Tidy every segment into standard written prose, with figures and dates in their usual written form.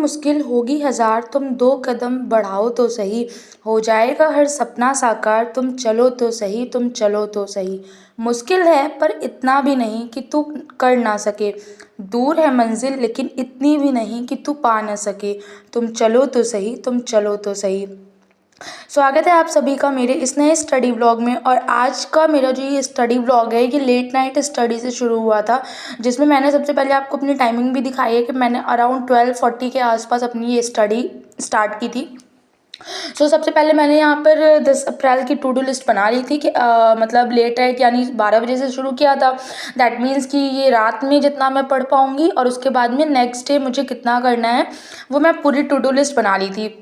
मुश्किल होगी हज़ार, तुम 2 कदम बढ़ाओ तो सही। हो जाएगा हर सपना साकार, तुम चलो तो सही, तुम चलो तो सही। मुश्किल है पर इतना भी नहीं कि तू कर ना सके। दूर है मंजिल लेकिन इतनी भी नहीं कि तू पा ना सके। तुम चलो तो सही, तुम चलो तो सही। स्वागत है आप सभी का मेरे इस नए स्टडी व्लॉग में। और आज का मेरा जो ये स्टडी व्लॉग है, ये लेट नाइट स्टडी से शुरू हुआ था, जिसमें मैंने सबसे पहले आपको अपनी टाइमिंग भी दिखाई है कि मैंने अराउंड 12:40 के आसपास अपनी ये स्टडी स्टार्ट की थी। सबसे पहले मैंने यहाँ पर 10 अप्रैल की टू डू लिस्ट बना ली थी कि मतलब लेट नाइट यानी 12 बजे से शुरू किया था। दैट मीन्स कि ये रात में जितना मैं पढ़ पाऊँगी और उसके बाद में नेक्स्ट डे मुझे कितना करना है, वो मैं पूरी टू डू लिस्ट बना ली थी।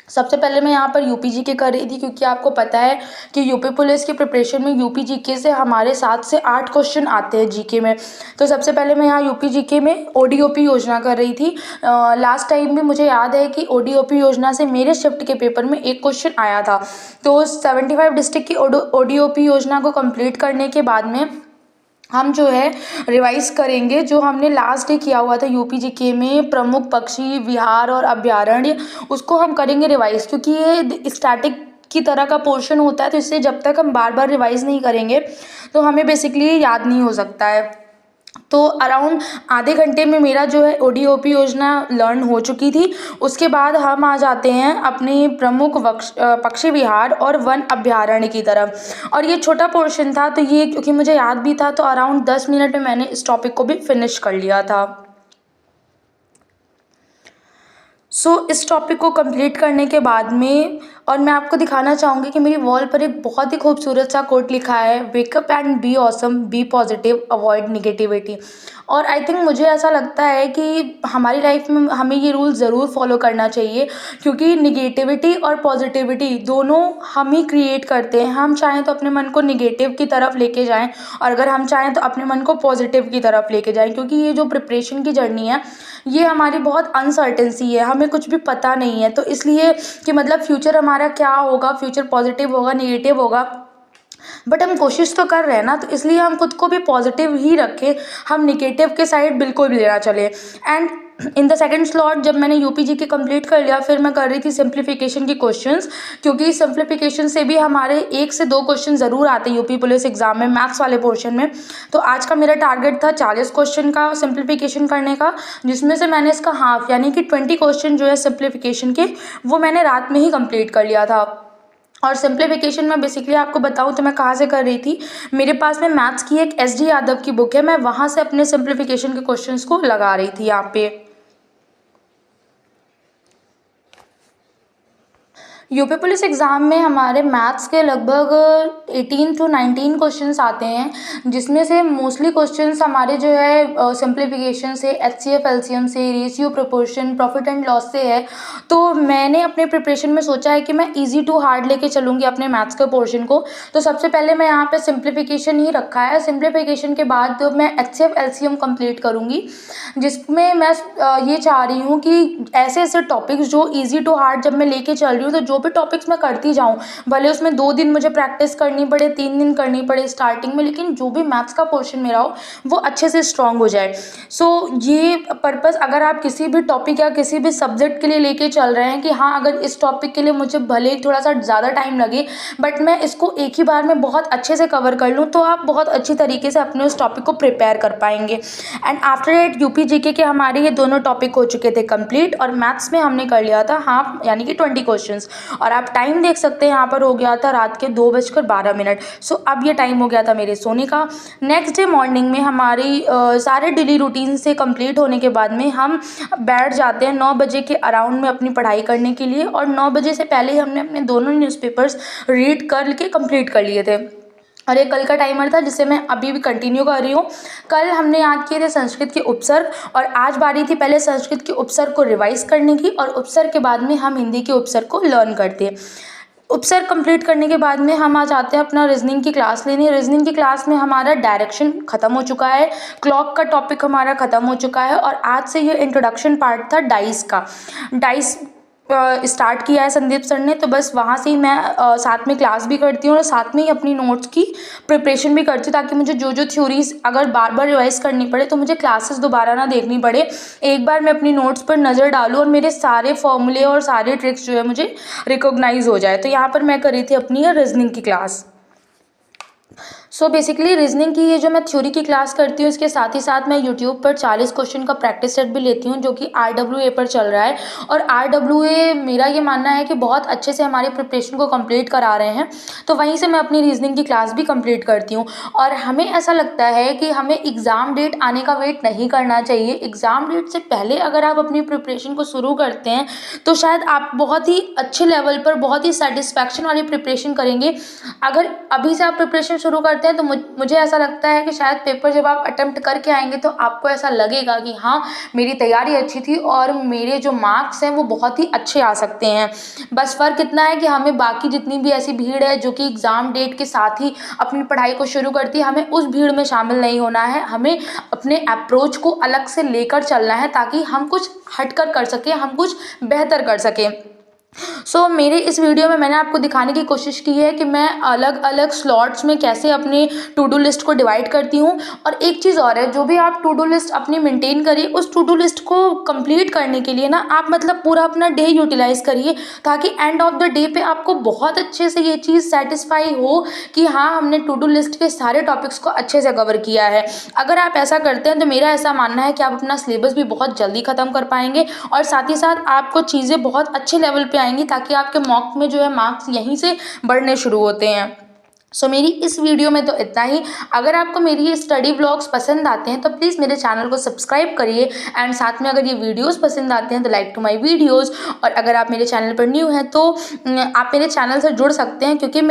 सबसे पहले मैं यहाँ पर यूपी जीके कर रही थी, क्योंकि आपको पता है कि यूपी पुलिस की प्रिपरेशन में यूपी जीके से हमारे 7 से 8 क्वेश्चन आते हैं जीके में। तो सबसे पहले मैं यहाँ यूपी जीके में ओडीओपी योजना कर रही थी। लास्ट टाइम भी मुझे याद है कि ओडीओपी योजना से मेरे शिफ्ट के पेपर में एक क्वेश्चन आया था। तो 75 डिस्ट्रिक्ट की ओडीओपी योजना को कंप्लीट करने के बाद में हम जो है रिवाइज करेंगे जो हमने लास्ट डे किया हुआ था यूपी जीके में, प्रमुख पक्षी विहार और अभयारण्य, उसको हम करेंगे रिवाइज। क्योंकि ये स्टैटिक की तरह का पोर्शन होता है, तो इससे जब तक हम बार बार रिवाइज नहीं करेंगे तो हमें बेसिकली याद नहीं हो सकता है। तो अराउंड आधे घंटे में मेरा जो है ओडीओपी योजना लर्न हो चुकी थी। उसके बाद हम आ जाते हैं अपने प्रमुख पक्षी विहार और वन अभयारण्य की तरफ। और ये छोटा पोर्शन था, तो ये क्योंकि मुझे याद भी था, तो अराउंड 10 मिनट में मैंने इस टॉपिक को भी फिनिश कर लिया था। इस टॉपिक को कंप्लीट करने के बाद में, और मैं आपको दिखाना चाहूँगी कि मेरी वॉल पर एक बहुत ही खूबसूरत सा कोट लिखा है, wake up and be awesome, be positive, avoid negativity. और आई थिंक मुझे ऐसा लगता है कि हमारी लाइफ में हमें ये रूल ज़रूर फॉलो करना चाहिए, क्योंकि निगेटिविटी और पॉजिटिविटी दोनों हम ही क्रिएट करते हैं। हम चाहें तो अपने मन को निगेटिव की तरफ लेके जाएं, और अगर हम चाहें तो अपने मन को पॉजिटिव की तरफ लेके जाएं। क्योंकि ये जो प्रिपरेशन की जर्नी है, ये हमारी बहुत अनसर्टेनिटी है, हमें कुछ भी पता नहीं है। तो इसलिए कि मतलब फ्यूचर हमारा क्या होगा, फ्यूचर पॉजिटिव होगा नेगेटिव होगा, बट हम कोशिश तो कर रहे हैं ना। तो इसलिए हम खुद को भी पॉजिटिव ही रखें, हम निगेटिव के साइड बिल्कुल भी लेना चले। And in the second slot जब मैंने यूपीजी के कंप्लीट कर लिया, फिर मैं कर रही थी सिंप्लीफिकेशन की क्वेश्चंस, क्योंकि सिंप्लीफिकेशन से भी हमारे 1 से 2 क्वेश्चन ज़रूर आते हैं यूपी पुलिस एग्जाम में, मैथ्स वाले पोर्शन में। तो आज का मेरा टारगेट था 40 क्वेश्चन का सिंप्लीफिकेशन करने का, जिसमें से मैंने इसका हाफ यानी कि 20 क्वेश्चन जो है सिंप्लीफिकेशन के, वो मैंने रात में ही कंप्लीट कर लिया था। और सिंप्लीफिकेशन में बेसिकली आपको बताऊं तो मैं कहाँ से कर रही थी, मेरे पास में मैथ्स की एक एस डी यादव की बुक है, मैं वहाँ से अपने सिंप्लीफिकेशन के क्वेश्चंस को लगा रही थी यहाँ पे। यूपी पुलिस एग्ज़ाम में हमारे मैथ्स के लगभग 18 to 19 क्वेश्चंस आते हैं, जिसमें से मोस्टली क्वेश्चंस हमारे जो है सिंप्लीफिकेशन से, एचसीएफ एलसीएम से, ratio proportion, profit and loss से है। तो मैंने अपने प्रिपरेशन में सोचा है कि मैं इजी टू हार्ड लेके चलूँगी अपने मैथ्स के पोर्शन को। तो सबसे पहले मैं यहाँ पे सिंप्लीफिकेशन ही रखा है। सिंप्लीफिकेशन के बाद तो मैं एचसीएफ एलसीएम कंप्लीट करूँगी, जिसमें मैं ये चाह रही हूँ कि ऐसे ऐसे टॉपिक्स जो ईजी टू हार्ड जब मैं लेके चल रही हूँ, तो जो भी टॉपिक्स मैं करती जाऊँ, भले उसमें 2 दिन मुझे प्रैक्टिस करनी पड़े, 3 दिन करनी पड़े स्टार्टिंग में, लेकिन जो भी मैथ्स का पोर्शन मेरा हो वो अच्छे से स्ट्रॉन्ग हो जाए। ये पर्पस, अगर आप किसी भी टॉपिक या किसी भी सब्जेक्ट के लिए लेके चल रहे हैं कि हाँ अगर इस टॉपिक के लिए मुझे भले ही थोड़ा सा ज़्यादा टाइम लगे, बट मैं इसको एक ही बार में बहुत अच्छे से कवर कर लूँ, तो आप बहुत अच्छी तरीके से अपने उस टॉपिक को प्रिपेयर कर पाएंगे। And after it UP GK के हमारे ये दोनों टॉपिक हो चुके थे कंप्लीट, और मैथ्स में हमने कर लिया था हाफ यानी कि 20 क्वेश्चंस। और आप टाइम देख सकते हैं, यहाँ पर हो गया था रात के 2:12। अब ये टाइम हो गया था मेरे सोने का। नेक्स्ट डे मॉर्निंग में हमारी सारे डेली रूटीन से कंप्लीट होने के बाद में हम बैठ जाते हैं 9 बजे के अराउंड में अपनी पढ़ाई करने के लिए। और 9 बजे से पहले ही हमने अपने दोनों न्यूज़पेपर्स रीड करके कंप्लीट कर लिए थे। और ये कल का टाइमर था जिसे मैं अभी भी कंटिन्यू कर रही हूँ। कल हमने याद किए थे संस्कृत के उपसर्ग, और आज बारी थी पहले संस्कृत के उपसर्ग को रिवाइज करने की, और उपसर्ग के बाद में हम हिंदी के उपसर्ग को लर्न करते हैं। उपसर्ग कंप्लीट करने के बाद में हम आ जाते हैं अपना रीजनिंग की क्लास लेने। रीजनिंग की क्लास में हमारा डायरेक्शन ख़त्म हो चुका है, क्लॉक का टॉपिक हमारा ख़त्म हो चुका है, और आज से ये इंट्रोडक्शन पार्ट था डाइस का। डाइस स्टार्ट किया है संदीप सर ने, तो बस वहाँ से ही मैं साथ में क्लास भी करती हूँ और साथ में ही अपनी नोट्स की प्रिपरेशन भी करती हूँ, ताकि मुझे जो जो थ्योरीज अगर बार बार रिवाइज करनी पड़े तो मुझे क्लासेस दोबारा ना देखनी पड़े, एक बार मैं अपनी नोट्स पर नज़र डालूँ और मेरे सारे फॉर्मूले और सारे ट्रिक्स जो है मुझे रिकॉग्नाइज हो जाए। तो यहाँ पर मैं करी थी अपनी रीजनिंग की क्लास। सो बेसिकली रीजनिंग की ये जो मैं थ्योरी की क्लास करती हूँ, इसके साथ ही साथ मैं यूट्यूब पर 40 क्वेश्चन का प्रैक्टिस सेट भी लेती हूँ, जो कि RWA पर चल रहा है। और RWA मेरा ये मानना है कि बहुत अच्छे से हमारी प्रिपरेशन को कंप्लीट करा रहे हैं, तो वहीं से मैं अपनी रीजनिंग की क्लास भी कंप्लीट करती हूँ। और हमें ऐसा लगता है कि हमें एग्ज़ाम डेट आने का वेट नहीं करना चाहिए। एग्ज़ाम डेट से पहले अगर आप अपनी प्रिपरेशन को शुरू करते हैं तो शायद आप बहुत ही अच्छे लेवल पर, बहुत ही सेटिस्फैक्शन वाली प्रिपरेशन करेंगे। अगर अभी से आप प्रिपरेशन शुरू करते हैं तो मुझे ऐसा लगता है कि शायद पेपर जब आप अटेम्प्ट करके आएंगे तो आपको ऐसा लगेगा कि हाँ, मेरी तैयारी अच्छी थी और मेरे जो मार्क्स हैं वो बहुत ही अच्छे आ सकते हैं। बस फ़र्क इतना है कि हमें बाकी जितनी भी ऐसी भीड़ है जो कि एग्ज़ाम डेट के साथ ही अपनी पढ़ाई को शुरू करती है, हमें उस भीड़ में शामिल नहीं होना है। हमें अपने अप्रोच को अलग से लेकर चलना है, ताकि हम कुछ हटकर कर सकें, हम कुछ बेहतर कर सकें। मेरे इस वीडियो में मैंने आपको दिखाने की कोशिश की है कि मैं अलग अलग स्लॉट्स में कैसे अपनी टू डू लिस्ट को डिवाइड करती हूँ। और एक चीज़ और है, जो भी आप टू डू लिस्ट अपनी मेंटेन करिए, उस टू डू लिस्ट को कंप्लीट करने के लिए ना आप मतलब पूरा अपना डे यूटिलाइज करिए, ताकि एंड ऑफ द डे पे आपको बहुत अच्छे से ये चीज़ सेटिस्फाई हो कि हाँ, हमने टू डू लिस्ट के सारे टॉपिक्स को अच्छे से कवर किया है। अगर आप ऐसा करते हैं तो मेरा ऐसा मानना है कि आप अपना सिलेबस भी बहुत जल्दी ख़त्म कर पाएंगे, और साथ ही साथ आपको चीज़ें बहुत अच्छे लेवल पे आएंगी, ताकि आपके मॉक में जो है मार्क्स यहीं से बढ़ने शुरू होते हैं। मेरी इस वीडियो में तो इतना ही। अगर आपको मेरी ये स्टडी ब्लॉग्स पसंद आते हैं तो प्लीज़ मेरे चैनल को सब्सक्राइब करिए, एंड साथ में अगर ये वीडियोस पसंद आते हैं तो लाइक टू माय वीडियोस। और अगर आप मेरे चैनल पर न्यू हैं तो आप मेरे चैनल से जुड़ सकते हैं, क्योंकि